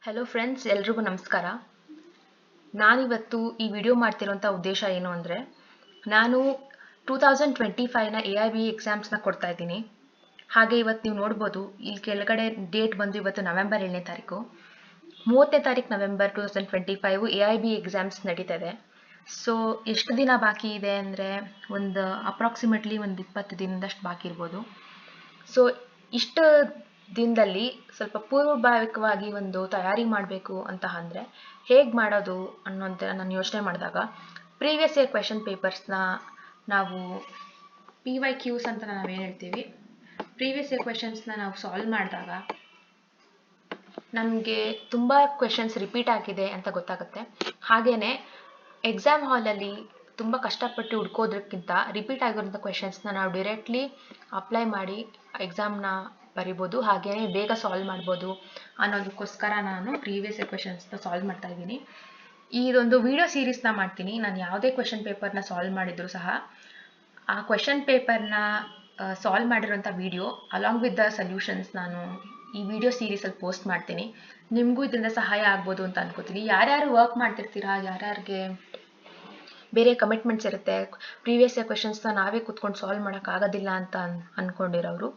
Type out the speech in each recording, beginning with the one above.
Hello friends, ಎಲ್ರಿಗೂ ನಮಸ್ಕಾರ. ನಾನಿವತ್ತು ಈ ವಿಡಿಯೋ ಮಾಡ್ತಿರೋಂಥ ಉದ್ದೇಶ ಏನು ಅಂದರೆ, ನಾನು 2025ನ AIB ಎಕ್ಸಾಮ್ಸ್ನ ಕೊಡ್ತಾ ಇದ್ದೀನಿ. ಹಾಗೆ ಇವತ್ತು ನೀವು ನೋಡ್ಬೋದು, ಇಲ್ಲಿ ಕೆಳಗಡೆ ಡೇಟ್ ಬಂದು ಇವತ್ತು ನವೆಂಬರ್ 7ನೇ ತಾರೀಕು. 30ನೇ ತಾರೀಕು ನವೆಂಬರ್ 2025 AIB ಎಕ್ಸಾಮ್ಸ್ ನಡೀತದೆ. ಸೊ ಎಷ್ಟು ದಿನ ಬಾಕಿ ಇದೆ ಅಂದರೆ, ಅಪ್ರಾಕ್ಸಿಮೇಟ್ಲಿ ಒಂದು 20 ದಿನದಷ್ಟು ಬಾಕಿ ಇರ್ಬೋದು. ಸೊ ಇಷ್ಟು ದಿನದಲ್ಲಿ ಸ್ವಲ್ಪ ಪೂರ್ವಭಾವಿಕವಾಗಿ ಒಂದು ತಯಾರಿ ಮಾಡಬೇಕು ಅಂತ ಅಂದರೆ ಹೇಗೆ ಮಾಡೋದು ಅನ್ನೋಂಥ ನಾನು ಯೋಚನೆ ಮಾಡಿದಾಗ, ಪ್ರೀವಿಯಸ್ ಇಯರ್ ಕ್ವೆಶನ್ ಪೇಪರ್ಸ್ನ ನಾವು PYQs ಅಂತ ನಾವೇನು ಹೇಳ್ತೀವಿ, ಪ್ರೀವಿಯಸ್ ಇಯರ್ ಕ್ವೆಶನ್ಸ್ನ ನಾವು ಸಾಲ್ವ್ ಮಾಡಿದಾಗ ನಮಗೆ ತುಂಬ ಕ್ವೆಶನ್ಸ್ ರಿಪೀಟ್ ಆಗಿದೆ ಅಂತ ಗೊತ್ತಾಗುತ್ತೆ. ಹಾಗೆಯೇ ಎಕ್ಸಾಮ್ ಹಾಲಲ್ಲಿ ತುಂಬ ಕಷ್ಟಪಟ್ಟು ಹುಡ್ಕೋದ್ರಕ್ಕಿಂತ ರಿಪೀಟ್ ಆಗಿರೋಂಥ ಕ್ವೆಶನ್ಸ್ನ ನಾವು ಡೈರೆಕ್ಟ್ಲಿ ಅಪ್ಲೈ ಮಾಡಿ ಎಕ್ಸಾಮ್ನ ಬರಿಬೋದು, ಹಾಗೆಯೇ ಬೇಗ ಸಾಲ್ವ್ ಮಾಡ್ಬೋದು ಅನ್ನೋದಕ್ಕೋಸ್ಕರ ನಾನು ಪ್ರೀವಿಯಸ್ ಇಯರ್ ಕ್ವೆಶನ್ಸ್ನ ಸಾಲ್ವ್ ಮಾಡ್ತಾ ಇದ್ದೀನಿ. ಇದೊಂದು ವಿಡಿಯೋ ಸೀರೀಸ್ನ ಮಾಡ್ತೀನಿ. ನಾನು ಯಾವುದೇ ಕ್ವೆಶನ್ ಪೇಪರ್ನ ಸಾಲ್ವ್ ಮಾಡಿದರೂ ಸಹ ಆ ಕ್ವೆಶನ್ ಪೇಪರ್ನ ಸಾಲ್ವ್ ಮಾಡಿರೋಂಥ video along with the solutions ನಾನು ಈ ವಿಡಿಯೋ ಸೀರೀಸಲ್ಲಿ ಪೋಸ್ಟ್ ಮಾಡ್ತೀನಿ. ನಿಮಗೂ ಇದರಿಂದ ಸಹಾಯ ಆಗ್ಬೋದು ಅಂತ ಅನ್ಕೋತೀನಿ. ಯಾರ್ಯಾರು ವರ್ಕ್ ಮಾಡ್ತಿರ್ತೀರಾ, ಯಾರ್ಯಾರಿಗೆ ಬೇರೆ ಕಮಿಟ್ಮೆಂಟ್ಸ್ ಇರುತ್ತೆ, ಪ್ರೀವಿಯಸ್ ಇಯರ್ ಕ್ವೆಶನ್ಸ್ನ ನಾವೇ ಕೂತ್ಕೊಂಡು ಸಾಲ್ವ್ ಮಾಡೋಕ್ಕಾಗೋದಿಲ್ಲ ಅಂತ ಅಂದ್ಕೊಂಡಿರೋರು,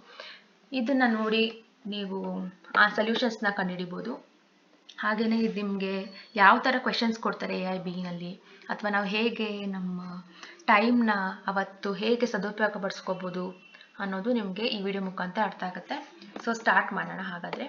ಇದನ್ನು ನೋಡಿ ನೀವು ಆ ಸೊಲ್ಯೂಷನ್ಸ್ನ ಕಂಡುಹಿಡಿಬೋದು. ಹಾಗೆಯೇ ಇದು ನಿಮಗೆ ಯಾವ ಥರ ಕ್ವೆಶನ್ಸ್ ಕೊಡ್ತಾರೆ AIBನಲ್ಲಿ, ಅಥವಾ ನಾವು ಹೇಗೆ ನಮ್ಮ ಟೈಮ್ನ ಅವತ್ತು ಹೇಗೆ ಸದುಪಯೋಗ ಪಡಿಸ್ಕೋಬೋದು ಅನ್ನೋದು ನಿಮಗೆ ಈ ವಿಡಿಯೋ ಮುಖಾಂತರ ಅರ್ಥ ಆಗುತ್ತೆ. ಸೊ ಸ್ಟಾರ್ಟ್ ಮಾಡೋಣ ಹಾಗಾದರೆ.